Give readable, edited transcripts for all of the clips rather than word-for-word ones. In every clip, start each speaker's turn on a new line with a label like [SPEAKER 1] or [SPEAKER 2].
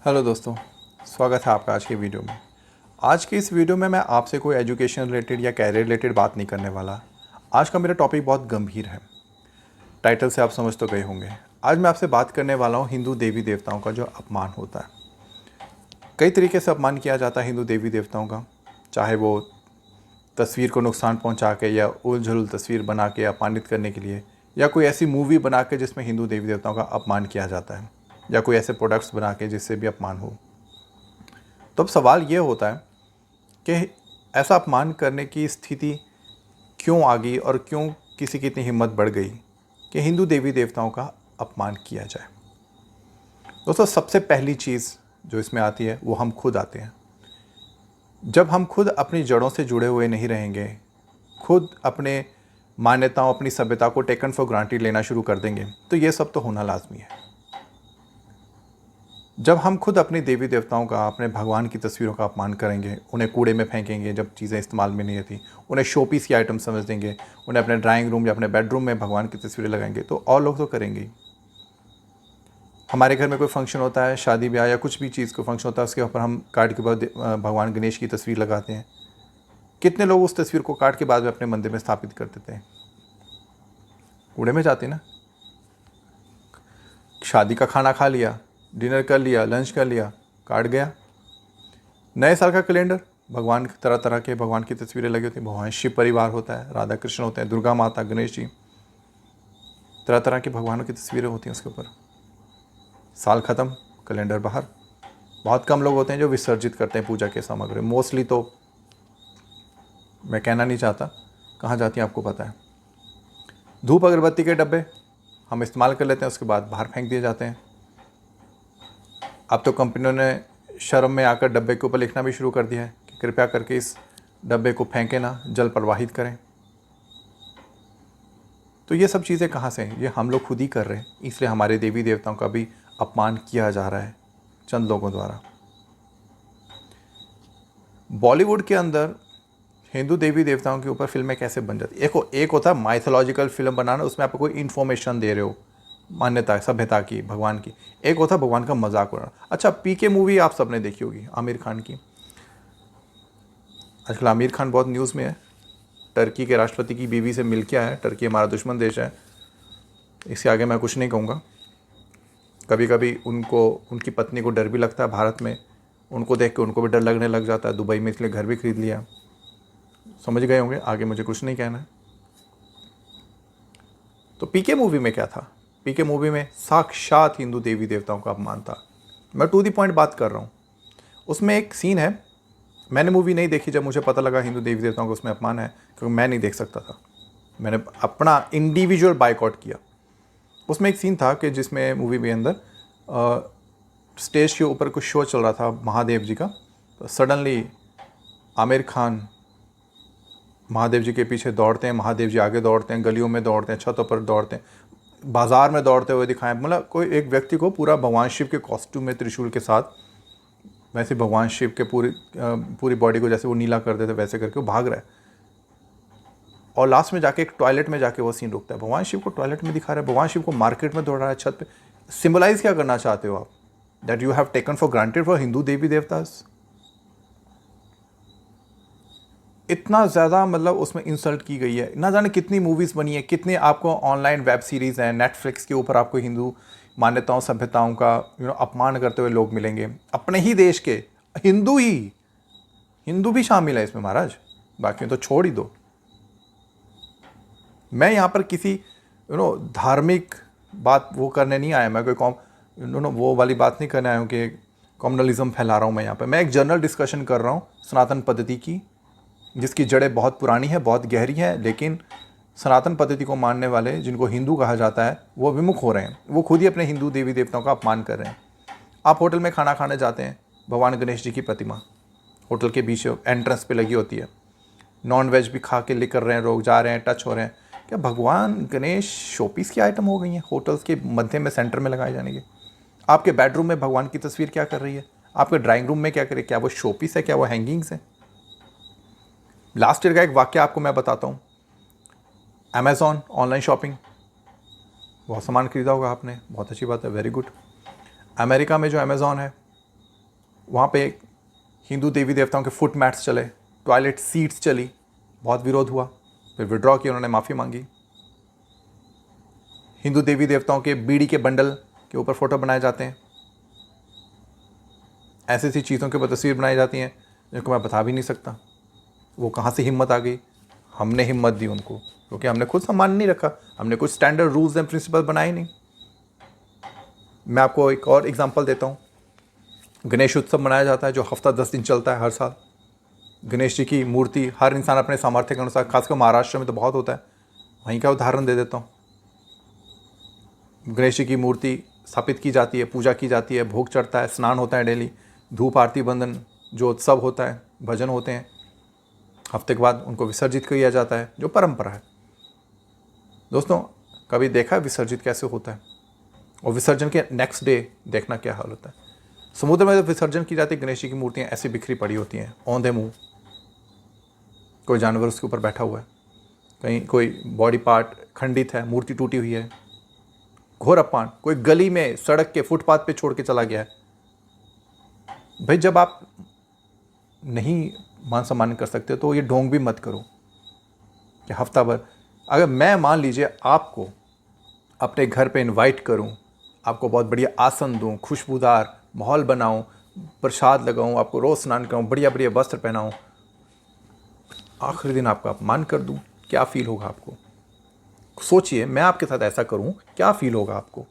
[SPEAKER 1] Hello दोस्तों, स्वागत है आपका आज के वीडियो में। आज की इस वीडियो में मैं आपसे कोई एजुकेशन रिलेटेड या कैरियर रिलेटेड बात नहीं करने वाला। आज का मेरा टॉपिक बहुत गंभीर है। टाइटल से आप समझ तो गए होंगे। आज मैं आपसे बात करने वाला हूँ हिंदू देवी देवताओं का जो अपमान होता है। कई तरीके से अपमान किया जाता है हिंदू देवी देवताओं का, चाहे वो तस्वीर को नुकसान पहुँचा के या उलझुल तस्वीर बना के अपमानित करने के लिए, या कोई ऐसी मूवी बना के जिसमें हिंदू देवी देवताओं का अपमान किया जाता है, या कोई ऐसे प्रोडक्ट्स बना के जिससे भी अपमान हो। तो अब सवाल ये होता है कि ऐसा अपमान करने की स्थिति क्यों आ गई और क्यों किसी की इतनी हिम्मत बढ़ गई कि हिंदू देवी देवताओं का अपमान किया जाए। दोस्तों, सबसे पहली चीज़ जो इसमें आती है वो हम खुद आते हैं। जब हम खुद अपनी जड़ों से जुड़े हुए नहीं रहेंगे, खुद अपने मान्यताओं, अपनी सभ्यता को टेकन फॉर ग्रांटेड लेना शुरू कर देंगे, तो ये सब तो होना लाजमी है। जब हम खुद अपने देवी देवताओं का, अपने भगवान की तस्वीरों का अपमान करेंगे, उन्हें कूड़े में फेंकेंगे जब चीज़ें इस्तेमाल में नहीं आती, उन्हें शोपीस की आइटम समझ देंगे, उन्हें अपने ड्राइंग रूम या अपने बेडरूम में भगवान की तस्वीरें लगाएंगे, तो और लोग तो करेंगे ही। हमारे घर में कोई फंक्शन होता है, शादी ब्याह या कुछ भी चीज़ को फंक्शन होता है, उसके ऊपर हम कार्ड के बाद भगवान गणेश की तस्वीर लगाते हैं। कितने लोग उस तस्वीर को काट के बाद में अपने मंदिर में स्थापित कर देते हैं? कूड़े में जाते ना। शादी का खाना खा लिया, डिनर कर लिया, लंच कर लिया, काट गया। नए साल का कैलेंडर, भगवान तरह तरह के भगवान की तस्वीरें लगी होती हैं। भगवान शिव परिवार होता है, राधा कृष्ण होते हैं, दुर्गा माता, गणेश जी, तरह तरह के भगवानों की तस्वीरें होती हैं उसके ऊपर। साल ख़त्म, कैलेंडर बाहर। बहुत कम लोग होते हैं जो विसर्जित करते हैं पूजा के सामग्री। मोस्टली तो मैं कहना नहीं चाहता कहाँ जाती हैं, आपको पता है। धूप अगरबत्ती के डब्बे हम इस्तेमाल कर लेते हैं, उसके बाद बाहर फेंक दिए जाते हैं। अब तो कंपनियों ने शर्म में आकर डब्बे के ऊपर लिखना भी शुरू कर दिया है कि कृपया करके इस डब्बे को फेंकें ना, जल प्रवाहित करें। तो ये सब चीज़ें कहाँ से हैं? ये हम लोग खुद ही कर रहे हैं, इसलिए हमारे देवी देवताओं का भी अपमान किया जा रहा है चंद लोगों द्वारा। बॉलीवुड के अंदर हिंदू देवी देवताओं के ऊपर फिल्में कैसे बन जाती है? एक होता है माइथोलॉजिकल फिल्म बनाना, उसमें आप कोई इन्फॉर्मेशन दे रहे हो, मान्यता, सभ्यता की, भगवान की। एक होता है भगवान का मजाक उड़ाना। अच्छा, पीके मूवी आप सबने देखी होगी, आमिर खान की। आजकल आमिर खान बहुत न्यूज़ में है। टर्की के राष्ट्रपति की बीवी से मिल के आया है। टर्की हमारा दुश्मन देश है, इससे आगे मैं कुछ नहीं कहूँगा। कभी कभी उनकी पत्नी को डर भी लगता है भारत में, उनको देख के उनको भी डर लगने लग जाता है। दुबई में इसलिए घर भी खरीद लिया। समझ गए होंगे, आगे मुझे कुछ नहीं कहना है। तो पीके मूवी में क्या था? पीके मूवी में साक्षात हिंदू देवी देवताओं का अपमान था। मैं टू दी पॉइंट बात कर रहा हूँ। उसमें एक सीन है, मैंने मूवी नहीं देखी, जब मुझे पता लगा हिंदू देवी देवताओं का उसमें अपमान है, क्योंकि मैं नहीं देख सकता था, मैंने अपना इंडिविजुअल बाइकआउट किया। उसमें एक सीन था कि जिसमें मूवी के अंदर स्टेज के ऊपर कुछ शो चल रहा था महादेव जी का। तो सडनली आमिर खान महादेव जी के पीछे दौड़ते हैं, महादेव जी आगे दौड़ते हैं, गलियों में दौड़ते हैं, छतों पर दौड़ते हैं, बाजार में दौड़ते हुए दिखाएं। मतलब कोई एक व्यक्ति को पूरा भगवान शिव के कॉस्ट्यूम में, त्रिशूल के साथ, वैसे भगवान शिव के पूरी बॉडी को जैसे वो नीला कर देते वैसे करके वो भाग रहा है। और लास्ट में जाके एक टॉयलेट में जाके वो सीन रुकता है। भगवान शिव को टॉयलेट में दिखा रहा है, भगवान शिव को मार्केट में दौड़ रहा है, छत पे। सिंबलाइज क्या करना चाहते हो आप? That you have taken for granted for Hindu देवी देवतास। इतना ज़्यादा मतलब उसमें इंसल्ट की गई है। ना जाने कितनी मूवीज़ बनी है, कितने आपको ऑनलाइन वेब सीरीज़ हैं, नेटफ्लिक्स के ऊपर आपको हिंदू मान्यताओं, सभ्यताओं का अपमान करते हुए लोग मिलेंगे। अपने ही देश के हिंदू भी शामिल है इसमें महाराज, बाकी तो छोड़ ही दो। मैं यहाँ पर किसी धार्मिक बात वो करने नहीं आया। मैं कोई वो वाली बात नहीं करने आया हूँ कि कॉम्युनलिज्म फैला रहा हूँ मैं यहाँ पर। मैं एक जनरल डिस्कशन कर रहा हूँ सनातन पद्धति की, जिसकी जड़ें बहुत पुरानी है, बहुत गहरी हैं, लेकिन सनातन पद्धति को मानने वाले, जिनको हिंदू कहा जाता है, वो विमुख हो रहे हैं। वो खुद ही अपने हिंदू देवी देवताओं का अपमान कर रहे हैं। आप होटल में खाना खाने जाते हैं, भगवान गणेश जी की प्रतिमा होटल के बीच एंट्रेंस पे लगी होती है। नॉन वेज भी खा के लेकर रहे हैं, लोग जा रहे हैं, टच हो रहे हैं। क्या भगवान गणेश शोपीस की आइटम हो गई हैं होटल्स के मध्य में, सेंटर में लगाए जाने के? आपके बेडरूम में भगवान की तस्वीर क्या कर रही है? आपके ड्राइंग रूम में क्या करे? क्या वो शोपीस है? क्या वो हैंगिंग्स है? लास्ट ईयर का एक वाक्य आपको मैं बताता हूँ। अमेज़ॉन ऑनलाइन शॉपिंग, बहुत सामान खरीदा होगा आपने, बहुत अच्छी बात है, वेरी गुड। अमेरिका में जो अमेज़ॉन है, वहाँ पे हिंदू देवी देवताओं के फुट मैट्स चले, टॉयलेट सीट्स चली, बहुत विरोध हुआ, फिर विड्रॉ किया, उन्होंने माफ़ी मांगी। हिंदू देवी देवताओं के बीड़ी के बंडल के ऊपर फ़ोटो बनाए जाते हैं, ऐसी ऐसी चीज़ों के ऊपर तस्वीर बनाई जाती हैं जिनको मैं बता भी नहीं सकता। वो कहाँ से हिम्मत आ गई? हमने हिम्मत दी उनको, क्योंकि हमने खुद सम्मान नहीं रखा, हमने कुछ स्टैंडर्ड रूल्स एंड प्रिंसिपल बनाए नहीं। मैं आपको एक और एग्जांपल देता हूँ। गणेश उत्सव मनाया जाता है जो हफ्ता 10 दिन चलता है हर साल। गणेश जी की मूर्ति हर इंसान अपने सामर्थ्य के अनुसार, खासकर महाराष्ट्र में तो बहुत होता है, वहीं का उदाहरण दे देता हूँ। गणेश जी की मूर्ति स्थापित की जाती है, पूजा की जाती है, भोग चढ़ता है, स्नान होता है डेली, धूप आरती बंदन जो उत्सव होता है, भजन होते हैं। हफ्ते के बाद उनको विसर्जित किया जाता है, जो परंपरा है। दोस्तों, कभी देखा है विसर्जित कैसे होता है? और विसर्जन के नेक्स्ट डे देखना क्या हाल होता है। समुद्र में जब विसर्जन की जाती है, गणेश जी की मूर्तियाँ ऐसी बिखरी पड़ी होती हैं, औंधे मुँह, कोई जानवर उसके ऊपर बैठा हुआ है, कहीं कोई बॉडी पार्ट खंडित है, मूर्ति टूटी हुई है। घोर अपमान, कोई गली में सड़क के फुटपाथ पे छोड़ के चला गया है। भाई, जब आप नहीं मान सम्मान कर सकते तो ये ढोंग भी मत करो कि हफ्ता भर। अगर मैं मान लीजिए आपको अपने घर पे इनवाइट करूं, आपको बहुत बढ़िया आसन दूं, खुशबूदार माहौल बनाऊं, प्रसाद लगाऊं, आपको रोज़ स्नान कराऊं, बढ़िया बढ़िया वस्त्र पहनाऊं, आखिरी दिन आपका अपमान कर दूं, क्या फील होगा आपको? सोचिए, मैं आपके साथ ऐसा करूं, क्या फील होगा आपको?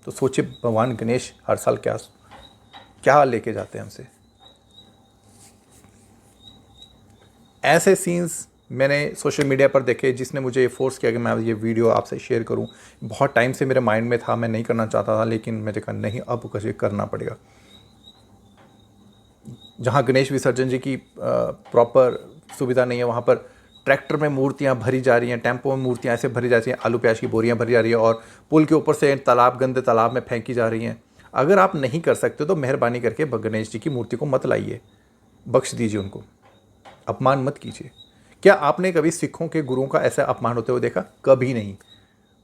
[SPEAKER 1] तो सोचिए भगवान गणेश हर साल क्या लेके जाते हैं हमसे। ऐसे सीन्स मैंने सोशल मीडिया पर देखे, जिसने मुझे ये फोर्स किया कि मैं ये वीडियो आपसे शेयर करूं। बहुत टाइम से मेरे माइंड में था, मैं नहीं करना चाहता था, लेकिन मैंने कहा नहीं, अब मुझे करना पड़ेगा। जहां गणेश विसर्जन जी की प्रॉपर सुविधा नहीं है, वहाँ पर ट्रैक्टर में मूर्तियाँ भरी जा रही हैं, टेम्पो में मूर्तियाँ ऐसे भरी जा रही हैं, आलू प्याज की बोरियाँ भरी जा रही है, और पुल के ऊपर से गंदे तालाब में फेंकी जा रही हैं। अगर आप नहीं कर सकते तो मेहरबानी करके गणेश जी की मूर्ति को मत लाइए, बख्श दीजिए उनको, अपमान मत कीजिए। क्या आपने कभी सिखों के गुरुओं का ऐसा अपमान होते हुए देखा? कभी नहीं।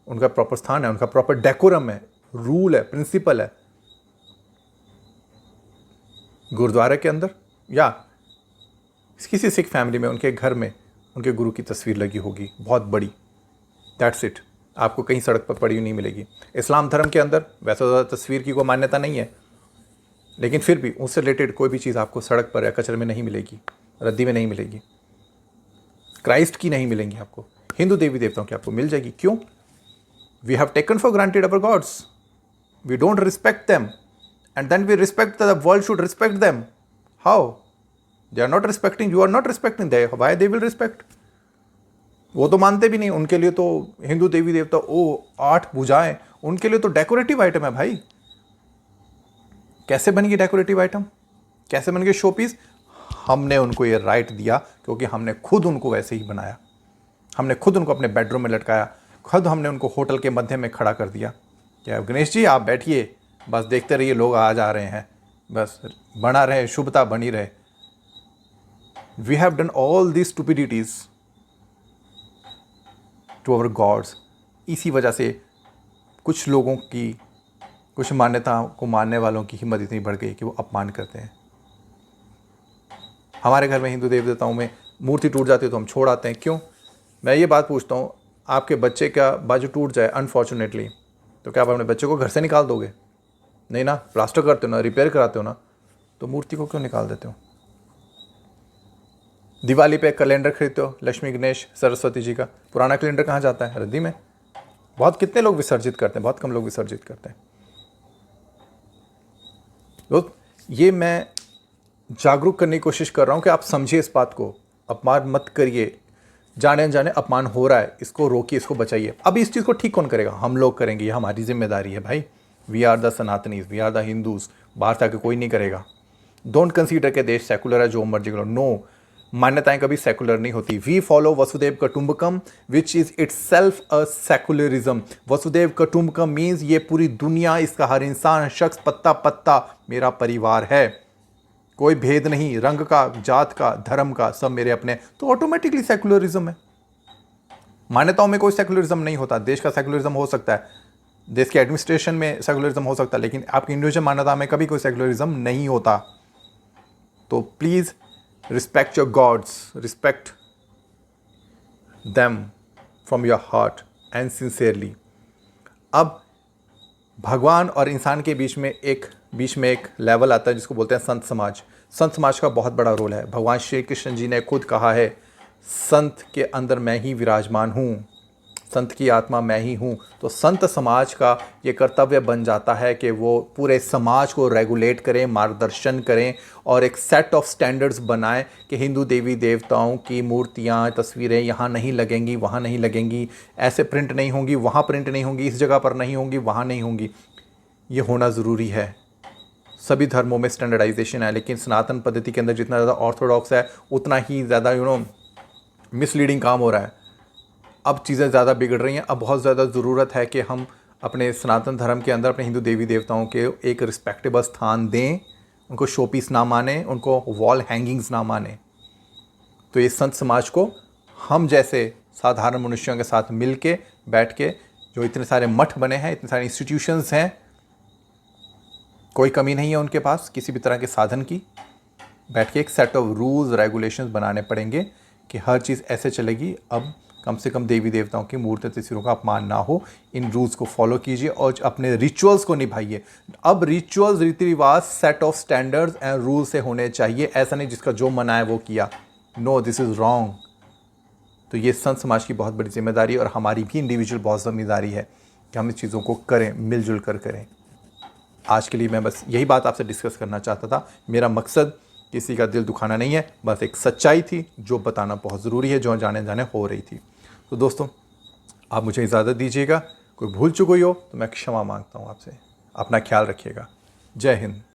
[SPEAKER 1] उनका प्रॉपर स्थान है, उनका प्रॉपर डेकोरम है, रूल है, प्रिंसिपल है। गुरुद्वारे के अंदर या किसी सिख फैमिली में, उनके घर में उनके गुरु की तस्वीर लगी होगी बहुत बड़ी, दैट्स इट। आपको कहीं सड़क पर पड़ी हुई नहीं मिलेगी। इस्लाम धर्म के अंदर वैसे ज़्यादा तस्वीर की कोई मान्यता नहीं है, लेकिन फिर भी उससे रिलेटेड कोई भी चीज़ आपको सड़क पर या कचरे में नहीं मिलेगी, रद्दी में नहीं मिलेगी, क्राइस्ट की नहीं मिलेंगी आपको। हिंदू देवी देवताओं की आपको मिल जाएगी। क्यों? We have taken for granted our gods, we don't respect them, and then we respect the world should respect them. How? They are not respecting, you are not respecting, they why they will respect? वो तो मानते भी नहीं। उनके लिए तो हिंदू देवी देवता 8 भुजाएं, उनके लिए तो डेकोरेटिव आइटम है भाई। कैसे बन गई डेकोरेटिव आइटम? कैसे बन गए शो पीस? हमने उनको ये राइट दिया क्योंकि हमने खुद उनको वैसे ही बनाया। हमने खुद उनको अपने बेडरूम में लटकाया, खुद हमने उनको होटल के मध्य में खड़ा कर दिया कि गणेश जी आप बैठिए, बस देखते रहिए, लोग आ जा रहे हैं, बस बना रहे, शुभता बनी रहे। We have done all the stupidities to our gods. इसी वजह से कुछ लोगों की, कुछ मान्यताओं को मानने वालों की हिम्मत इतनी बढ़ गई कि वो अपमान करते हैं। हमारे घर में हिंदू देवी देवताओं में मूर्ति टूट जाती है तो हम छोड़ आते हैं। क्यों? मैं ये बात पूछता हूँ, आपके बच्चे का बाजू टूट जाए अनफॉर्चुनेटली, तो क्या आप अपने बच्चे को घर से निकाल दोगे? नहीं ना, प्लास्टर करते हो ना, रिपेयर कराते हो ना, तो मूर्ति को क्यों निकाल देते हो? दिवाली पे कैलेंडर खरीदते हो, लक्ष्मी गणेश सरस्वती जी का, पुराना कैलेंडर कहाँ जाता है? रद्दी में। कितने लोग विसर्जित करते हैं? बहुत कम लोग विसर्जित करते हैं। दोस्त, ये मैं जागरूक करने की कोशिश कर रहा हूँ कि आप समझिए इस बात को, अपमान मत करिए। जाने अनजाने अपमान हो रहा है, इसको रोकिए, इसको बचाइए। अब इस चीज़ को ठीक कौन करेगा? हम लोग करेंगे, ये हमारी जिम्मेदारी है भाई। We are the Sanatanis, we are the Hindus. बाहर से आके कोई नहीं करेगा। डोंट कंसीडर के देश सेकुलर है, जो मर्जी करो। नो, मान्यताएं कभी सेकुलर नहीं होती। We follow Vasudhaiva Kutumbakam, which is itself a secularism. Vasudhaiva Kutumbakam means ये पूरी दुनिया, इसका हर इंसान, शख्स, पत्ता पत्ता मेरा परिवार है। कोई भेद नहीं, रंग का, जात का, धर्म का, सब मेरे अपने। तो ऑटोमेटिकली सेकुलरिज्म है। मान्यताओं में कोई सेकुलरिज्म नहीं होता। देश का सेकुलरिज्म हो सकता है, देश के एडमिनिस्ट्रेशन में सेकुलरिज्म हो सकता है, लेकिन आपकी इंडिविजुअल मान्यता में कभी कोई सेकुलरिज्म नहीं होता। तो please respect your gods, respect them from your heart and sincerely. अब भगवान और इंसान के बीच में एक लेवल आता है जिसको बोलते हैं संत समाज। संत समाज का बहुत बड़ा रोल है। भगवान श्री कृष्ण जी ने खुद कहा है, संत के अंदर मैं ही विराजमान हूँ, संत की आत्मा मैं ही हूँ। तो संत समाज का ये कर्तव्य बन जाता है कि वो पूरे समाज को रेगुलेट करें, मार्गदर्शन करें और एक सेट ऑफ स्टैंडर्ड्स बनाएं कि हिंदू देवी देवताओं की मूर्तियाँ, तस्वीरें यहाँ नहीं लगेंगी, वहाँ नहीं लगेंगी, ऐसे प्रिंट नहीं होंगी, वहाँ प्रिंट नहीं होंगी, इस जगह पर नहीं होंगी, वहाँ नहीं होंगी। ये होना ज़रूरी है। सभी धर्मों में स्टैंडर्डाइजेशन है, लेकिन सनातन पद्धति के अंदर जितना ज़्यादा ऑर्थोडॉक्स है उतना ही ज़्यादा मिसलीडिंग काम हो रहा है। अब चीज़ें ज़्यादा बिगड़ रही हैं। अब बहुत ज़्यादा ज़रूरत है कि हम अपने सनातन धर्म के अंदर अपने हिंदू देवी देवताओं के एक रिस्पेक्टेबल स्थान दें, उनको शो पीस ना माने, उनको वॉल हैंगिंग्स ना माने। तो ये संत समाज को हम जैसे साधारण मनुष्यों के साथ मिल के बैठ के, जो इतने सारे मठ बने हैं, इतने सारे इंस्टीट्यूशंस हैं, कोई कमी नहीं है उनके पास किसी भी तरह के साधन की, बैठ के एक सेट ऑफ रूल्स रेगुलेशंस बनाने पड़ेंगे कि हर चीज़ ऐसे चलेगी। अब कम से कम देवी देवताओं की मूर्ति तस्वीरों का अपमान ना हो। इन रूल्स को फॉलो कीजिए और अपने रिचुअल्स को निभाइए। अब रिचुअल्स, रीति रिवाज set of standards and rule से होने चाहिए। ऐसा नहीं जिसका जो मना है वो किया। No, this is wrong. तो ये संत समाज की बहुत बड़ी जिम्मेदारी और हमारी भी इंडिविजुअल बहुत जिम्मेदारी है कि हम इस चीज़ों को करें, मिलजुल कर करें। आज के लिए मैं बस यही बात आपसे डिस्कस करना चाहता था। मेरा मकसद किसी का दिल दुखाना नहीं है, बस एक सच्चाई थी जो बताना बहुत ज़रूरी है, जो जाने जाने हो रही थी। तो दोस्तों, आप मुझे इजाज़त दीजिएगा। कोई भूल चूक हुई हो तो मैं क्षमा मांगता हूँ आपसे। अपना ख्याल रखिएगा। जय हिंद।